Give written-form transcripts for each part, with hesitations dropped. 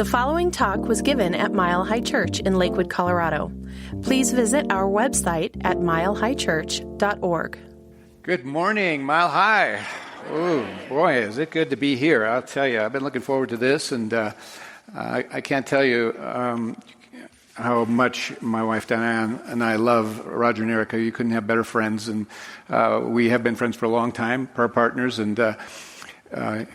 The following talk was given at Mile High Church in Lakewood, Colorado. Please visit our website at milehighchurch.org. Good morning, Mile High. Oh, boy, is it good to be here. I'll tell you, I've been looking forward to this, and I can't tell you how much my wife Diane and I love Roger and Erica. You couldn't have better friends, and we have been friends for a long time, partners, and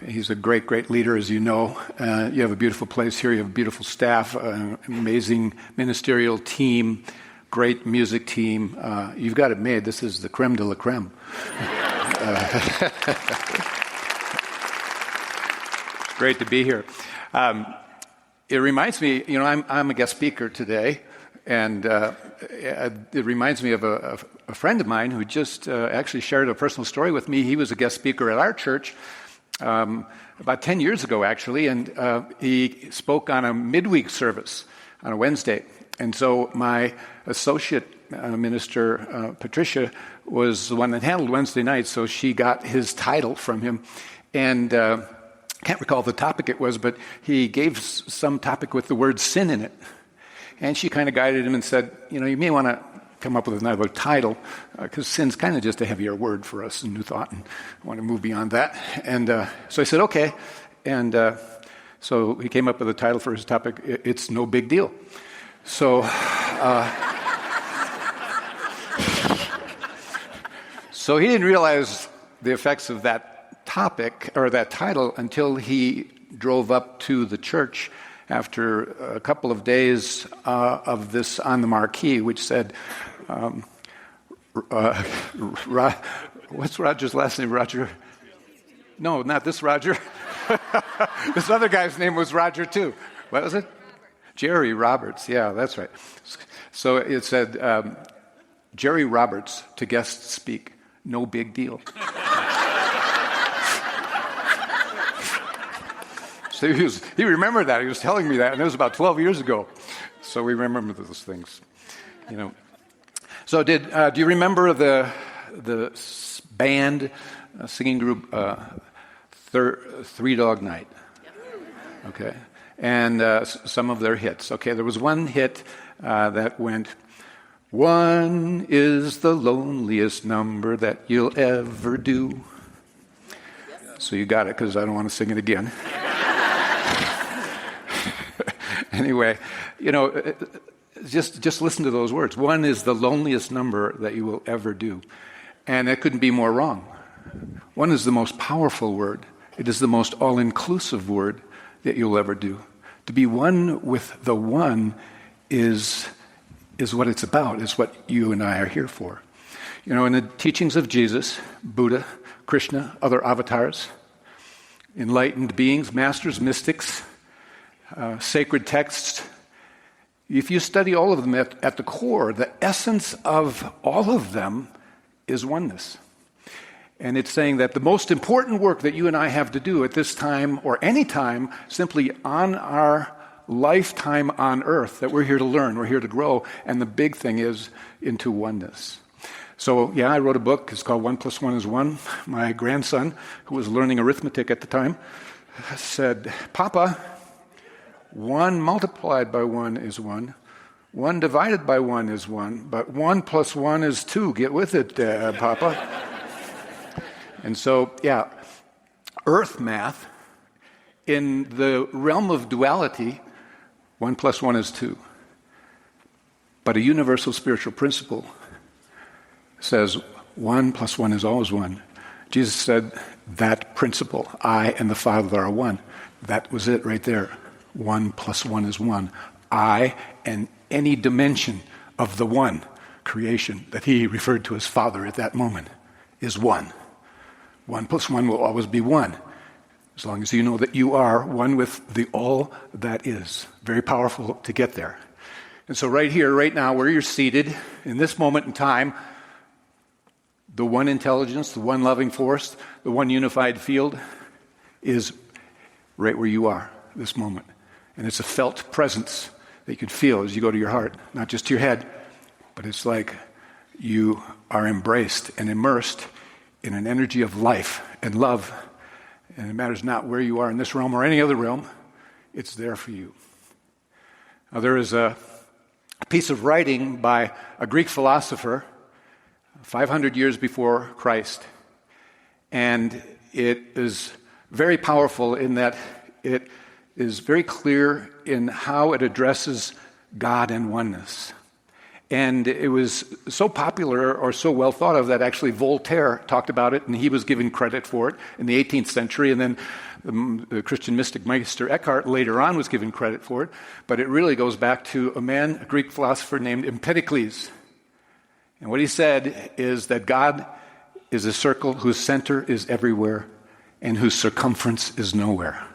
he's a great, great leader, as you know. You have a beautiful place here. You have a beautiful staff, an amazing ministerial team, great music team. You've got it made. This is the creme de la creme. Great to be here. It reminds me, you know, I'm a guest speaker today, and it reminds me of a friend of mine who just actually shared a personal story with me. He was a guest speaker at our church about 10 years ago, actually, and he spoke on a midweek service on a Wednesday. And so my associate minister, Patricia, was the one that handled Wednesday nights, so she got his title from him. And can't recall the topic it was, but he gave some topic with the word sin in it. And she kind of guided him and said, you know, you may want to come up with another title, because sin's kind of just a heavier word for us in New Thought, and I want to move beyond that. And so I said, okay. And so he came up with a title for his topic, It's No Big Deal. So, so he didn't realize the effects of that topic, or that title, until he drove up to the church after a couple of days of this on the marquee, which said, what's Roger's last name, Roger? No, not this Roger. This other guy's name was Roger, too. What was it? Jerry Roberts. Yeah, that's right. So it said, Jerry Roberts to guest speak, no big deal. So he remembered that. He was telling me that, and it was about 12 years ago. So we remember those things, you know. So do you remember the band, singing group, Three Dog Night? Okay. And some of their hits. Okay, there was one hit that went, "One is the loneliest number that you'll ever do." So you got it, because I don't want to sing it again. Anyway, you know, just listen to those words. One is the loneliest number that you will ever do. And it couldn't be more wrong. One is the most powerful word. It is the most all-inclusive word that you'll ever do. To be one with the one is what it's about, is what you and I are here for. You know, in the teachings of Jesus, Buddha, Krishna, other avatars, enlightened beings, masters, mystics, sacred texts, if you study all of them at the core, the essence of all of them is oneness. And it's saying that the most important work that you and I have to do at this time, or any time, simply on our lifetime on earth, that we're here to learn, we're here to grow, and the big thing is into oneness. So, yeah, I wrote a book. It's called 1 + 1 is 1. My grandson, who was learning arithmetic at the time, said, "Papa, 1 multiplied by 1 is 1. 1 divided by 1 is 1. But 1 + 1 is 2. Get with it, Papa." And so, yeah, earth math, in the realm of duality, 1 + 1 is 2. But a universal spiritual principle says 1 + 1 is always 1. Jesus said that principle, I and the Father are one. That was it right there. 1 + 1 is 1. I and any dimension of the one creation that he referred to as Father at that moment is 1. 1 + 1 will always be 1, as long as you know that you are one with the all that is. Very powerful to get there. And so right here, right now, where you're seated, in this moment in time, the one intelligence, the one loving force, the one unified field is right where you are this moment. And it's a felt presence that you can feel as you go to your heart, not just to your head, but it's like you are embraced and immersed in an energy of life and love. And it matters not where you are in this realm or any other realm. it's there for you. Now, there is a piece of writing by a Greek philosopher 500 years before Christ, and it is very powerful in that it is very clear in how it addresses God and oneness. And it was so popular or so well thought of that actually Voltaire talked about it, and he was given credit for it in the 18th century, and then the Christian mystic Meister Eckhart later on was given credit for it. But it really goes back to a Greek philosopher named Empedocles. And what he said is that God is a circle whose center is everywhere and whose circumference is nowhere.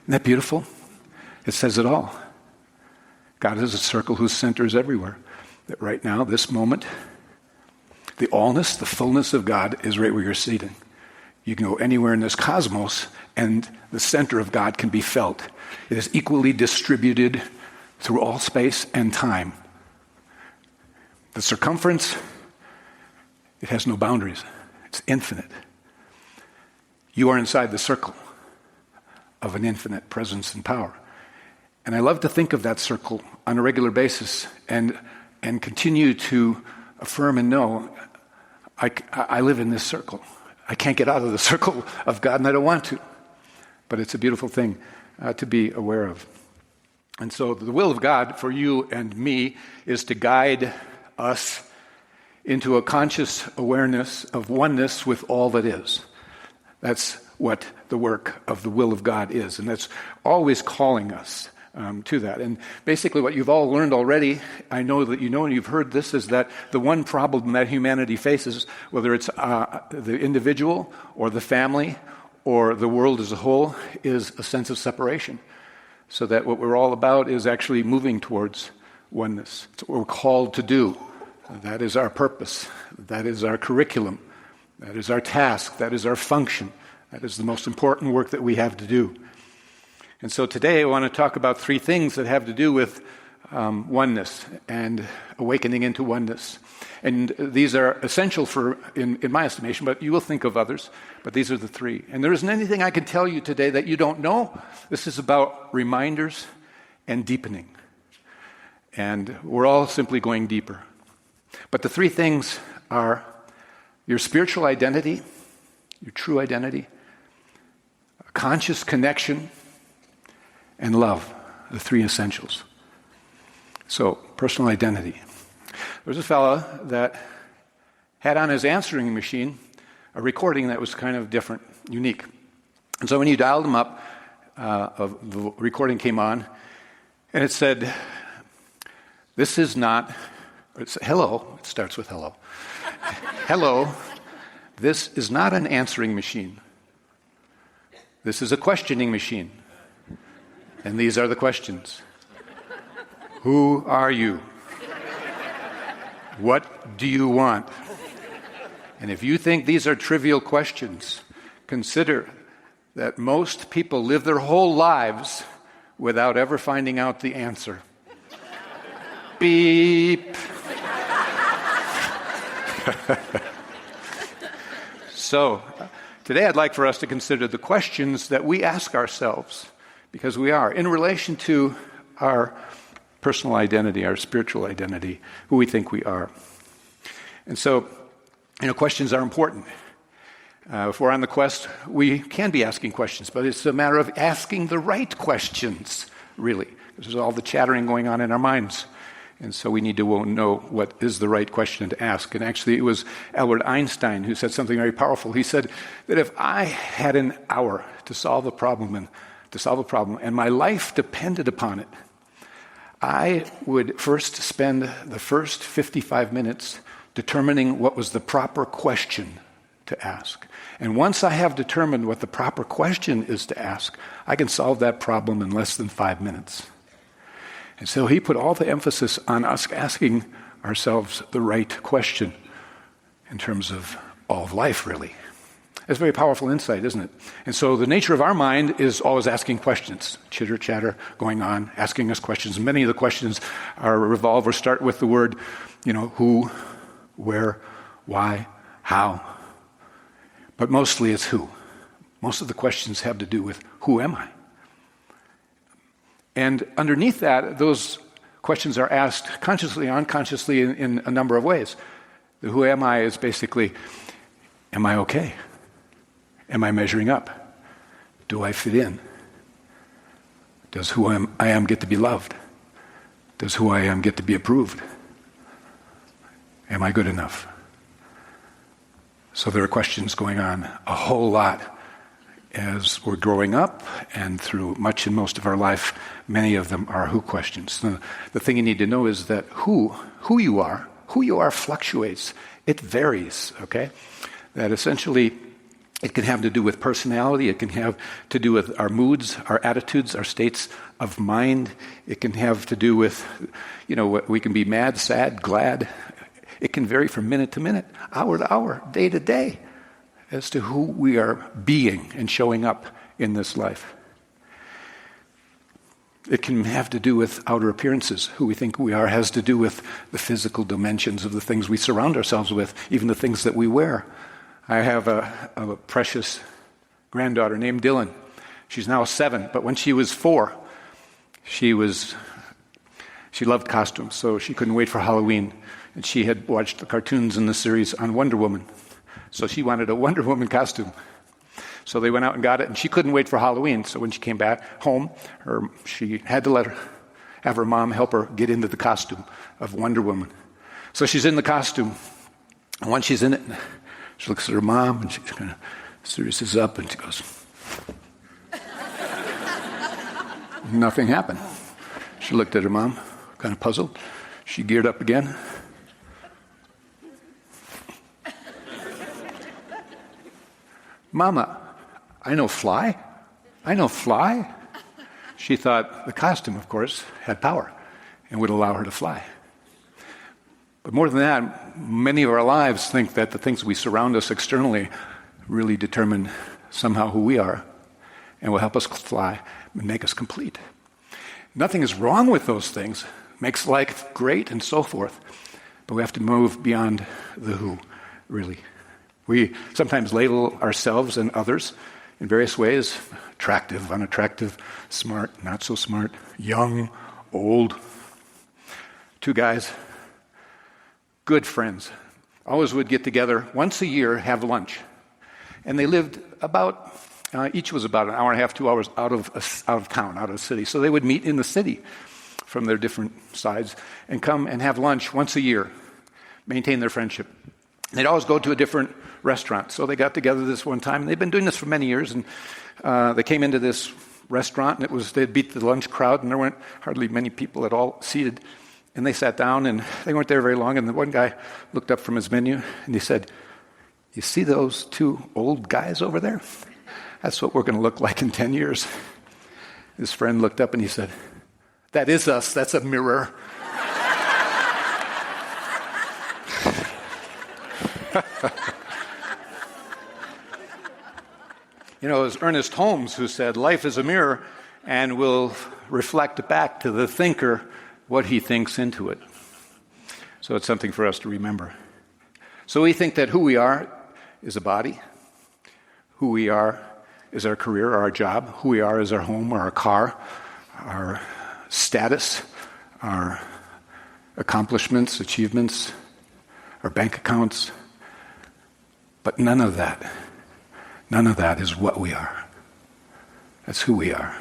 Isn't that beautiful? It says it all. God is a circle whose center is everywhere. That right now, this moment, the allness, the fullness of God is right where you're seated. You can go anywhere in this cosmos, and the center of God can be felt. It is equally distributed through all space and time. The circumference, it has no boundaries. It's infinite. You are inside the circle of an infinite presence and power. And I love to think of that circle on a regular basis and continue to affirm and know I live in this circle. I can't get out of the circle of God, and I don't want to. But it's a beautiful thing to be aware of. And so the will of God for you and me is to guide us into a conscious awareness of oneness with all that is. That's what the work of the will of God is, and that's always calling us to that. And basically what you've all learned already, I know that you know and you've heard this, is that the one problem that humanity faces, whether it's the individual or the family or the world as a whole, is a sense of separation. So that what we're all about is actually moving towards oneness. It's what we're called to do. That is our purpose. That is our curriculum. That is our task. That is our function. That is the most important work that we have to do. And so today I want to talk about three things that have to do with oneness and awakening into oneness. And these are essential in my estimation, but you will think of others. But these are the three. And there isn't anything I can tell you today that you don't know. This is about reminders and deepening. And we're all simply going deeper. But the three things are your spiritual identity, your true identity, a conscious connection, and love, the three essentials. So, personal identity. There was a fella that had on his answering machine a recording that was kind of different, unique. And so when you dialed him up, the recording came on, and it said, this is not, it's hello, it starts with hello. Hello, this is not an answering machine. This is a questioning machine. And these are the questions. Who are you? What do you want? And if you think these are trivial questions, consider that most people live their whole lives without ever finding out the answer. Beep. So, today I'd like for us to consider the questions that we ask ourselves, because we are, in relation to our personal identity, our spiritual identity, who we think we are. And so, questions are important. If we're on the quest, we can be asking questions, but it's a matter of asking the right questions, really. There's all the chattering going on in our minds. And so we need to know what is the right question to ask. And actually, it was Albert Einstein who said something very powerful. He said that if I had an hour to solve a problem, and my life depended upon it, I would first spend the first 55 minutes determining what was the proper question to ask. And once I have determined what the proper question is to ask, I can solve that problem in less than 5 minutes. And so he put all the emphasis on us asking ourselves the right question in terms of all of life, really. It's a very powerful insight, isn't it? And so the nature of our mind is always asking questions, chitter chatter going on, asking us questions. Many of the questions revolve or start with the word, who, where, why, how. But mostly it's who. Most of the questions have to do with who am I? And underneath that, those questions are asked consciously, unconsciously in a number of ways. The who am I is basically, am I okay? Am I measuring up? Do I fit in? Does who I am get to be loved? Does who I am get to be approved? Am I good enough? So there are questions going on a whole lot as we're growing up, and through much and most of our life, many of them are who questions. The thing you need to know is that who you are fluctuates. It varies, okay? That essentially it can have to do with personality. It can have to do with our moods, our attitudes, our states of mind. It can have to do with, we can be mad, sad, glad. It can vary from minute to minute, hour to hour, day to day, as to who we are being and showing up in this life. It can have to do with outer appearances. Who we think we are has to do with the physical dimensions of the things we surround ourselves with, even the things that we wear. I have a precious granddaughter named Dylan. She's now 7, but when she was 4, she loved costumes, so she couldn't wait for Halloween. And she had watched the cartoons in the series on Wonder Woman. So she wanted a Wonder Woman costume. So they went out and got it, and she couldn't wait for Halloween. So when she came back home, she had to have her mom help her get into the costume of Wonder Woman. So she's in the costume, and once she's in it, she looks at her mom, and she kind of seriouses up, and she goes, nothing happened. She looked at her mom, kind of puzzled. She geared up again. Mama, I know fly. She thought the costume, of course, had power and would allow her to fly. But more than that, many of our lives think that the things we surround us externally really determine somehow who we are and will help us fly and make us complete. Nothing is wrong with those things, makes life great and so forth, but we have to move beyond the who, really. We sometimes label ourselves and others in various ways: attractive, unattractive, smart, not so smart, young, old. 2 guys, good friends, always would get together once a year, have lunch. And they lived each was about an hour and a half, 2 hours out of town, out of the city. So they would meet in the city from their different sides and come and have lunch once a year, maintain their friendship. They'd always go to a different restaurant. So they got together this one time, and they'd been doing this for many years, and they came into this restaurant, and they'd beat the lunch crowd, and there weren't hardly many people at all seated. And they sat down, and they weren't there very long, and the one guy looked up from his menu, and he said, "You see those 2 old guys over there? That's what we're going to look like in 10 years. His friend looked up, and he said, "That is us. That's a mirror." It was Ernest Holmes who said, life is a mirror and will reflect back to the thinker what he thinks into it. So it's something for us to remember. So we think that who we are is a body. Who we are is our career or our job. Who we are is our home or our car, our status, our accomplishments, achievements, our bank accounts. But none of that is what we are. That's who we are.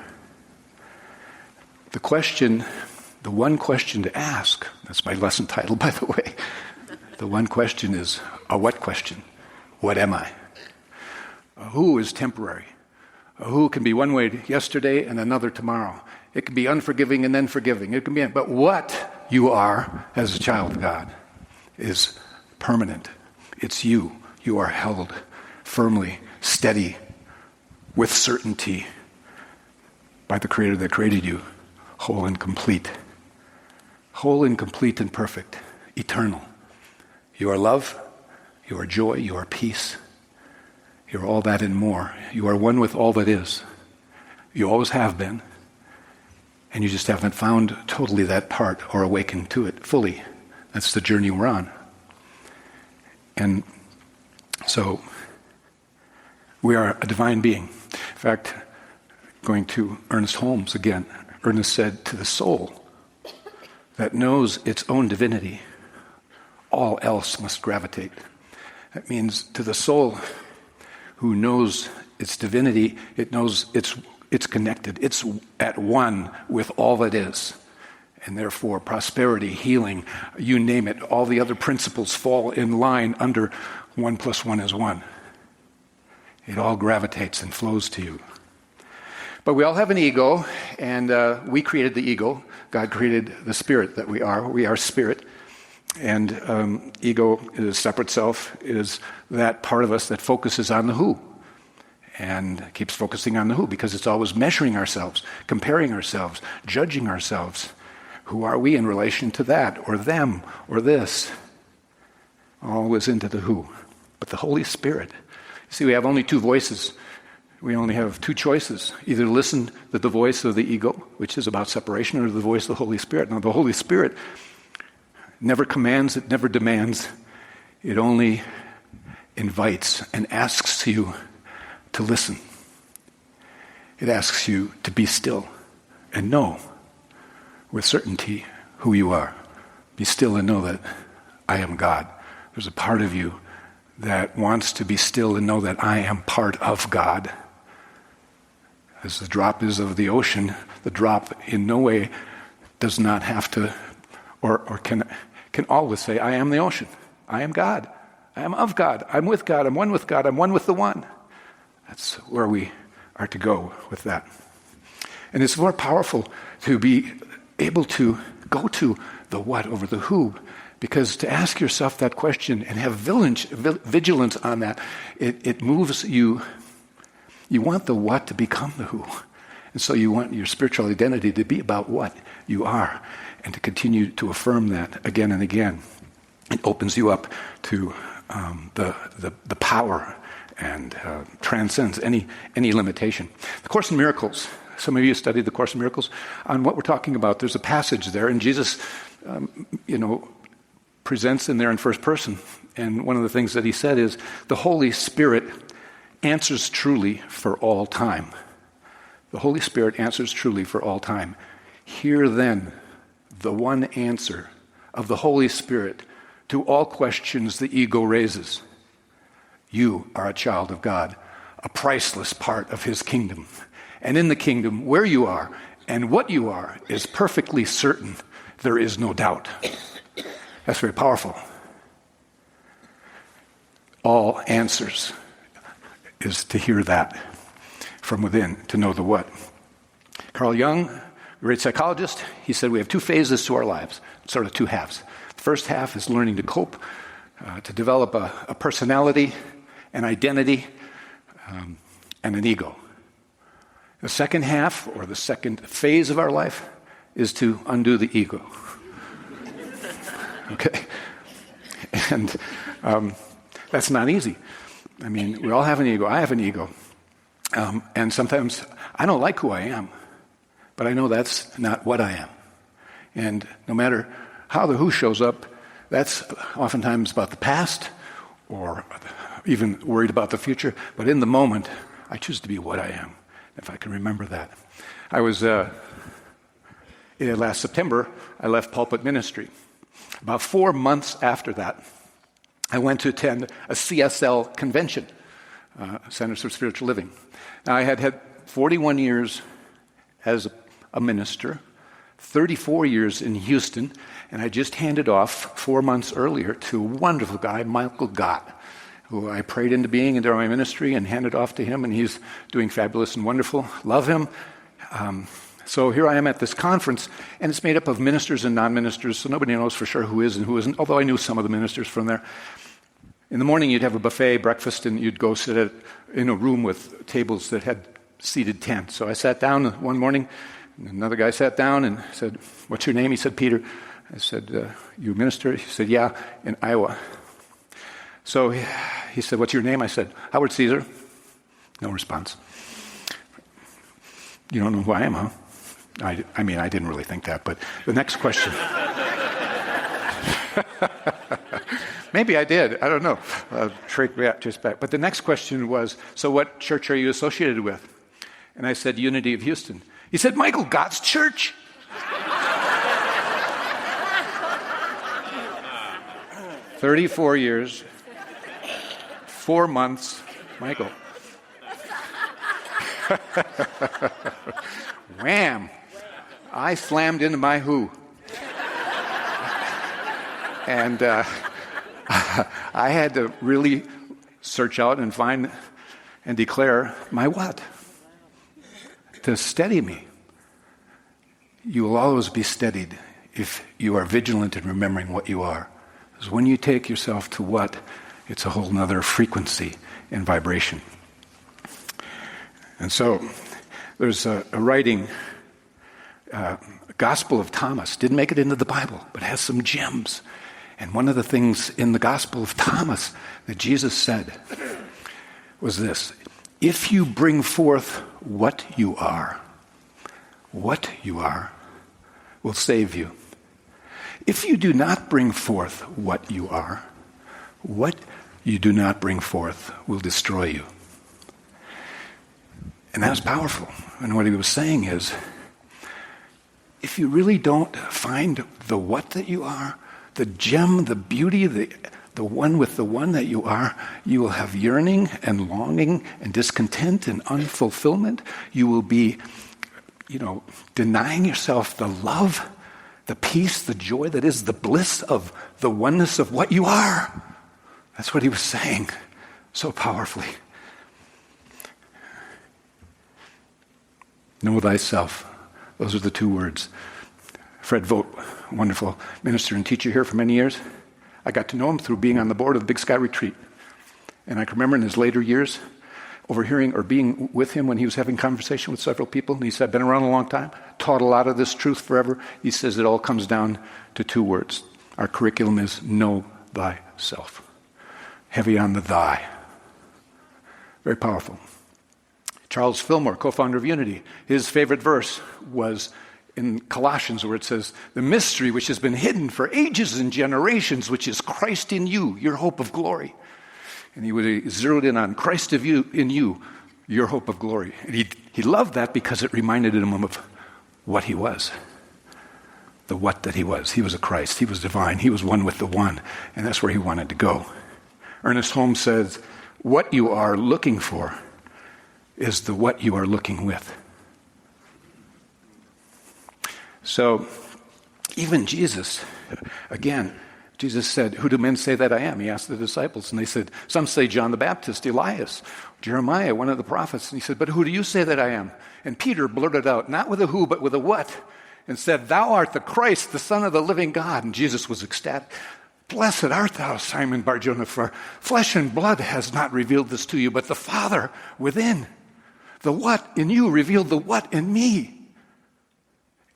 The one question to ask, that's my lesson title, by the way. The one question is a what question? What am I? A who is temporary. A who can be one way yesterday and another tomorrow. It can be unforgiving and then forgiving. It can be, but what you are as a child of God is permanent. It's you. You are held firmly, steady, with certainty by the Creator that created you, whole and complete. Whole and complete and perfect, eternal. You are love, you are joy, you are peace. You are all that and more. You are one with all that is. You always have been. And you just haven't found totally that part or awakened to it fully. That's the journey we're on. And so, we are a divine being. In fact, going to Ernest Holmes again, Ernest said, to the soul that knows its own divinity, all else must gravitate. That means to the soul who knows its divinity, it knows it's connected. It's at one with all that is. And therefore, prosperity, healing, you name it, all the other principles fall in line under 1 + 1 is 1. It all gravitates and flows to you. But we all have an ego, and we created the ego. God created the spirit that we are. We are spirit. And ego is separate self, is that part of us that focuses on the who. And keeps focusing on the who, because it's always measuring ourselves, comparing ourselves, judging ourselves. Who are we in relation to that, or them, or this? Always into the who. But the Holy Spirit, you see, we have only two voices. We only have two choices. Either listen to the voice of the ego, which is about separation, or the voice of the Holy Spirit. Now, the Holy Spirit never commands, it never demands. It only invites and asks you to listen. It asks you to be still and know with certainty who you are. Be still and know that I am God. There's a part of you that wants to be still and know that I am part of God. As the drop is of the ocean, the drop in no way does not have to, or can always say, I am the ocean. I am God. I am of God. I'm with God. I'm one with God. I'm one with the one. That's where we are to go with that. And it's more powerful to be able to go to the what over the who, because to ask yourself that question and have vigilance on that, it moves you. You want the what to become the who. And so you want your spiritual identity to be about what you are, and to continue to affirm that again and again. It opens you up to the power and transcends any limitation. The Course in Miracles. Some of you studied the Course in Miracles. On what we're talking about, there's a passage there, and Jesus, presents in there in first person. And one of the things that he said is, the Holy Spirit answers truly for all time. The Holy Spirit answers truly for all time. Hear then the one answer of the Holy Spirit to all questions the ego raises. You are a child of God, a priceless part of his kingdom. And in the kingdom, where you are and what you are is perfectly certain. There is no doubt. That's very powerful. All answers is to hear that from within, to know the what. Carl Jung, great psychologist, he said we have two phases to our lives, sort of two halves. The first half is learning to cope, to develop a personality, an identity, and an ego. The second half, or the second phase of our life, is to undo the ego. Okay? And that's not easy. I mean, we all have an ego. I have an ego. And sometimes I don't like who I am, but I know that's not what I am. And no matter how the who shows up, that's oftentimes about the past or even worried about the future. But in the moment, I choose to be what I am, if I can remember that. I was, last September, I left Pulpit Ministry. About 4 months after that, I went to attend a CSL convention, Centers for Spiritual Living. Now, I had 41 years as a minister, 34 years in Houston, and I just handed off 4 months earlier to a wonderful guy, Michael Gott, who I prayed into being into my ministry and handed off to him, and he's doing fabulous and wonderful. Love him. So here I am at this conference, and it's made up of ministers and non-ministers, so nobody knows for sure who is and who isn't, although I knew some of the ministers from there. In the morning, you'd have a buffet breakfast, and you'd go sit in a room with tables that had seated 10. So I sat down one morning, and another guy sat down and said, "What's your name?" He said, "Peter." I said, "You minister?" He said, "Yeah, in Iowa." So he said, "What's your name?" I said, "Howard Caesar." No response. "You don't know who I am, huh?" I mean, I didn't really think that, but the next question. Maybe I did. I don't know. Trace back. But the next question was, "So what church are you associated with?" And I said, "Unity of Houston." He said, Michael, God's church. "34 years, 4 months, Michael." Wham! I slammed into my who. And I had to really search out and find and declare my what? To steady me. You will always be steadied if you are vigilant in remembering what you are. Because when you take yourself to what, it's a whole nother frequency and vibration. And so there's a writing, Gospel of Thomas. Didn't make it into the Bible, but has some gems. And one of the things in the Gospel of Thomas that Jesus said was this: if you bring forth what you are will save you. If you do not bring forth what you are, what you do not bring forth will destroy you. And that was powerful. And what he was saying is, if you really don't find the what that you are, the gem, the beauty, the one with the one that you are, you will have yearning and longing and discontent and unfulfillment. You will be, denying yourself the love, the peace, the joy that is the bliss of the oneness of what you are. That's what he was saying so powerfully. Know thyself. Those are the two words. Fred Vogt, wonderful minister and teacher here for many years. I got to know him through being on the board of the Big Sky Retreat. And I can remember in his later years overhearing or being with him when he was having conversation with several people. And he said, I've been around a long time, taught a lot of this truth forever. He says it all comes down to two words. Our curriculum is know thyself. Heavy on the thy. Very powerful. Charles Fillmore, co-founder of Unity, his favorite verse was in Colossians, where it says, the mystery which has been hidden for ages and generations, which is Christ in you, your hope of glory. And he would zeroed in on Christ in you, your hope of glory. And he loved that because it reminded him of what he was. The what that he was. He was a Christ. He was divine. He was one with the one. And that's where he wanted to go. Ernest Holmes says, what you are looking for is the what you are looking with. So, even Jesus, again, Jesus said, who do men say that I am? He asked the disciples, and they said, some say John the Baptist, Elias, Jeremiah, one of the prophets. And he said, but who do you say that I am? And Peter blurted out, not with a who, but with a what, and said, thou art the Christ, the Son of the living God. And Jesus was ecstatic. Blessed art thou, Simon Bar-Jonah, for flesh and blood has not revealed this to you, but the Father within. The what in you revealed the what in me.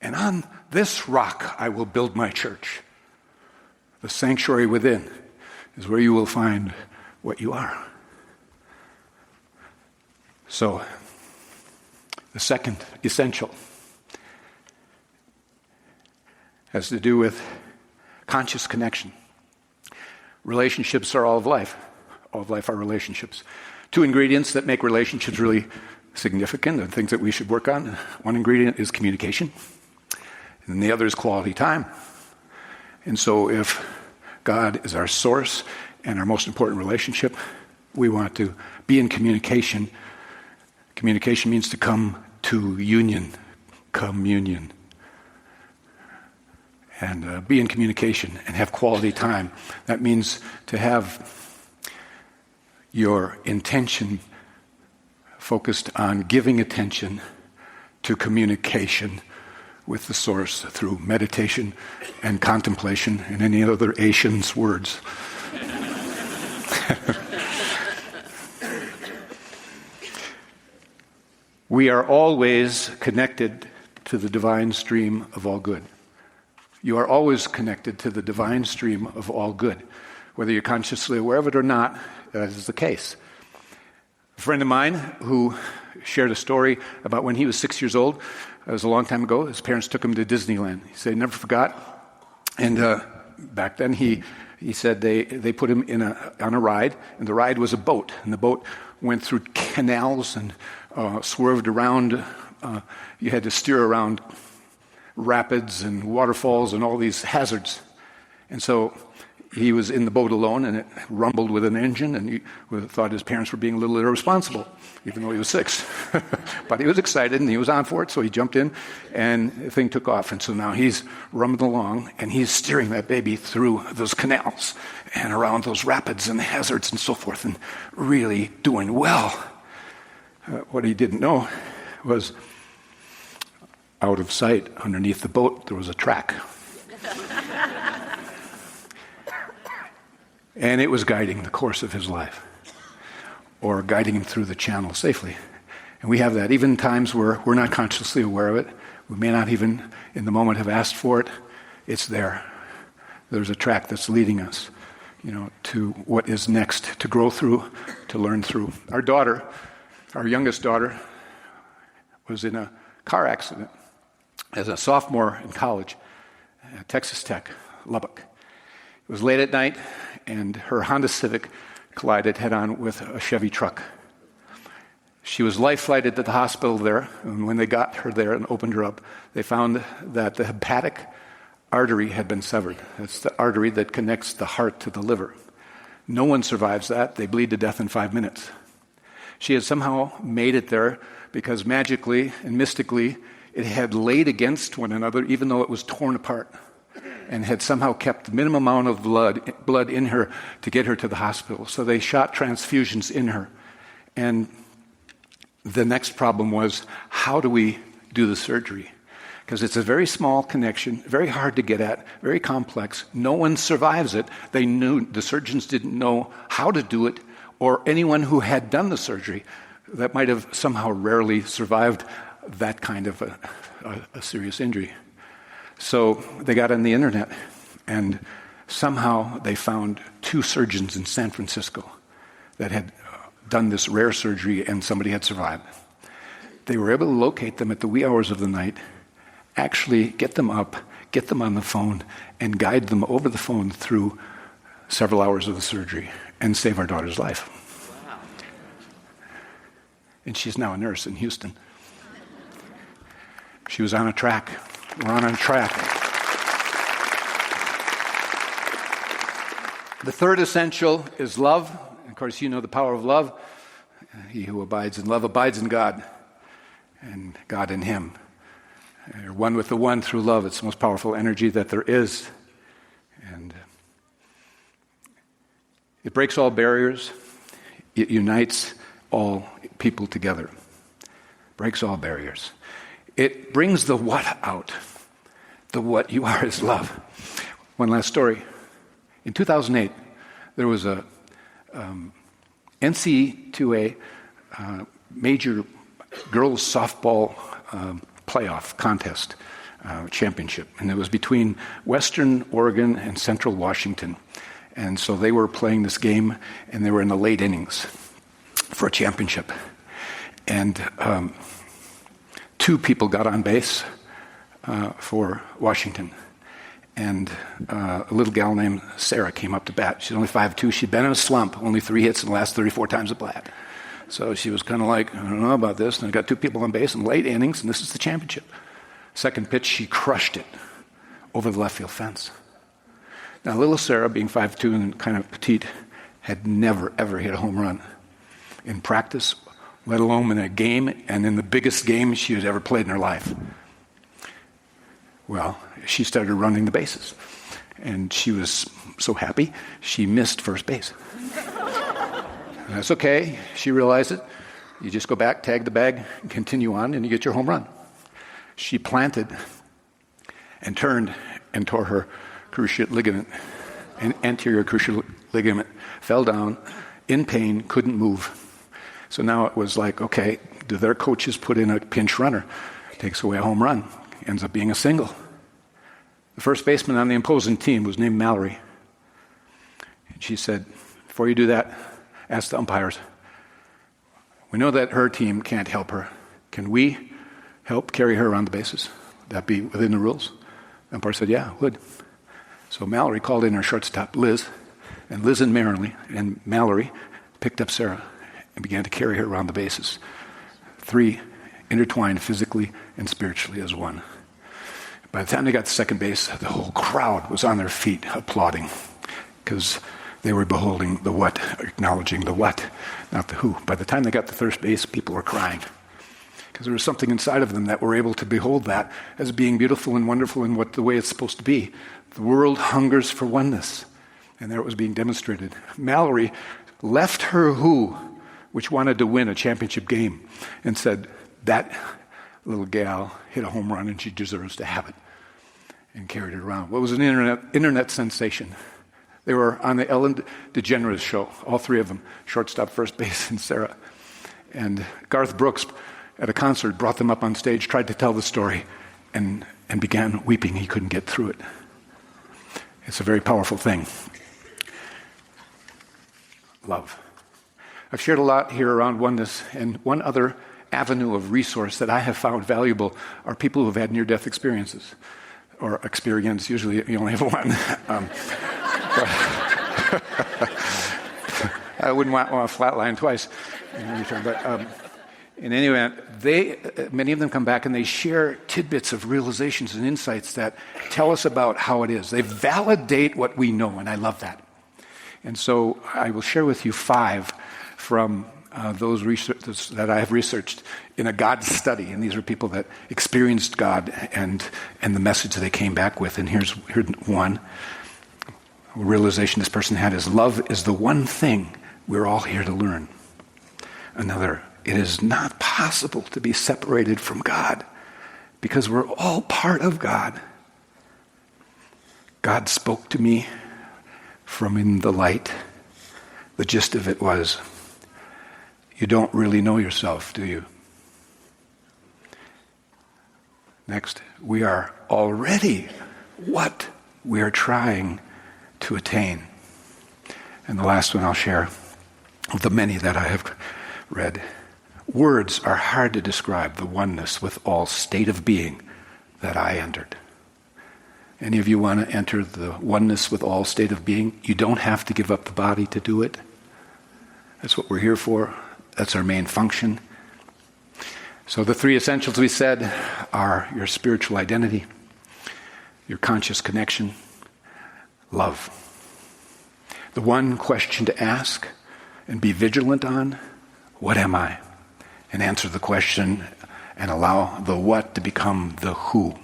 And on this rock I will build my church. The sanctuary within is where you will find what you are. So, the second essential has to do with conscious connection. Relationships are all of life. All of life are relationships. Two ingredients that make relationships really significant and things that we should work on. One ingredient is communication, and the other is quality time. And so if God is our source and our most important relationship, we want to be in communication. Communication means to come to union, communion. And be in communication and have quality time. That means to have your intention focused on giving attention to communication with the source through meditation and contemplation and any other Asians words. We are always connected to the divine stream of all good. You are always connected to the divine stream of all good. Whether you're consciously aware of it or not, that is the case. A friend of mine who shared a story about when he was 6 years old, it was a long time ago, his parents took him to Disneyland. He said he never forgot. And back then he said they put him on a ride, and the ride was a boat. And the boat went through canals and swerved around you had to steer around rapids and waterfalls and all these hazards. And so he was in the boat alone, and it rumbled with an engine, and he thought his parents were being a little irresponsible, even though he was 6. But he was excited, and he was on for it, so he jumped in, and the thing took off. And so now he's rumbling along, and he's steering that baby through those canals and around those rapids and the hazards and so forth, and really doing well. What he didn't know was out of sight, underneath the boat, there was a track. And it was guiding the course of his life, or guiding him through the channel safely. And we have that even in times where we're not consciously aware of it. We may not even in the moment have asked for it. It's there. There's a track that's leading us, to what is next, to grow through, to learn through. Our youngest daughter, was in a car accident as a sophomore in college at Texas Tech, Lubbock. It was late at night, and her Honda Civic collided head-on with a Chevy truck. She was life-flighted to the hospital there, and when they got her there and opened her up, they found that the hepatic artery had been severed. That's the artery that connects the heart to the liver. No one survives that. They bleed to death in 5 minutes. She had somehow made it there because magically and mystically it had laid against one another even though it was torn apart, and had somehow kept the minimum amount of blood in her to get her to the hospital. So they shot transfusions in her. And the next problem was, how do we do the surgery? Because it's a very small connection, very hard to get at, very complex. No one survives it. The surgeons didn't know how to do it, or anyone who had done the surgery that might have somehow rarely survived that kind of a serious injury. So they got on the internet, and somehow they found 2 surgeons in San Francisco that had done this rare surgery, and somebody had survived. They were able to locate them at the wee hours of the night, actually get them up, get them on the phone, and guide them over the phone through several hours of the surgery and save our daughter's life. Wow. And she's now a nurse in Houston. She was on a track. We're on a track. The third essential is love. Of course, you know the power of love. He who abides in love abides in God, and God in him. You're one with the one through love. It's the most powerful energy that there is. And it breaks all barriers. It unites all people together. Breaks all barriers. It brings the what out. The what you are is love. One last story. In 2008, there was a NCAA major girls softball playoff contest championship, and it was between Western Oregon and Central Washington. And so they were playing this game, and they were in the late innings for a championship. And 2 people got on base for Washington. And a little gal named Sarah came up to bat. She's only 5'2". She'd been in a slump, only 3 hits in the last 34 times at bat. So she was kind of like, I don't know about this. And I got 2 people on base in late innings, and this is the championship. Second pitch, she crushed it over the left field fence. Now, little Sarah, being 5'2" and kind of petite, had never, ever hit a home run in practice, let alone in a game, and in the biggest game she had ever played in her life. Well, she started running the bases, and she was so happy, she missed first base. That's okay. She realized it. You just go back, tag the bag, and continue on, and you get your home run. She planted and turned and tore her cruciate ligament, an anterior cruciate ligament, fell down in pain, couldn't move. So now it was like, okay, do their coaches put in a pinch runner? Takes away a home run. Ends up being a single. The first baseman on the opposing team was named Mallory. And she said, before you do that, ask the umpires. We know that her team can't help her. Can we help carry her around the bases? Would that be within the rules? The umpire said, yeah, it would. So Mallory called in her shortstop, Liz, and Liz and Mallory picked up Sarah and began to carry her around the bases. 3 intertwined physically and spiritually as one. By the time they got to second base, the whole crowd was on their feet applauding because they were beholding the what, acknowledging the what, not the who. By the time they got to third base, people were crying because there was something inside of them that were able to behold that as being beautiful and wonderful and the way it's supposed to be. The world hungers for oneness, and there it was being demonstrated. Mallory left her who, which wanted to win a championship game, and said, that little gal hit a home run and she deserves to have it, and carried it around. What was an internet sensation? They were on the Ellen DeGeneres show, all three of them, shortstop, first base, and Sarah. And Garth Brooks, at a concert, brought them up on stage, tried to tell the story, and began weeping. He couldn't get through it. It's a very powerful thing. Love. I've shared a lot here around oneness, and one other avenue of resource that I have found valuable are people who have had near-death experiences, or experience. Usually you only have one. I wouldn't want to flatline twice in return. But in any event, many of them come back and they share tidbits of realizations and insights that tell us about how it is. They validate what we know, and I love that. And so I will share with you 5 from those research that I have researched in a God study. And these are people that experienced God and the message that they came back with. And here's one. A realization this person had is love is the one thing we're all here to learn. Another, it is not possible to be separated from God because we're all part of God. God spoke to me from in the light. The gist of it was, you don't really know yourself, do you? Next, we are already what we are trying to attain. And the last one I'll share, of the many that I have read. Words are hard to describe the oneness with all state of being that I entered. Any of you want to enter the oneness with all state of being? You don't have to give up the body to do it. That's what we're here for. That's our main function. So the 3 essentials we said are your spiritual identity, your conscious connection, love. The one question to ask and be vigilant on, what am I? And answer the question and allow the what to become the who.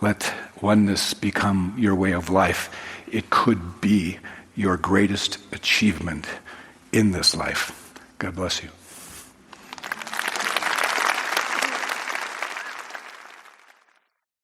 Let oneness become your way of life. It could be your greatest achievement in this life. God bless you.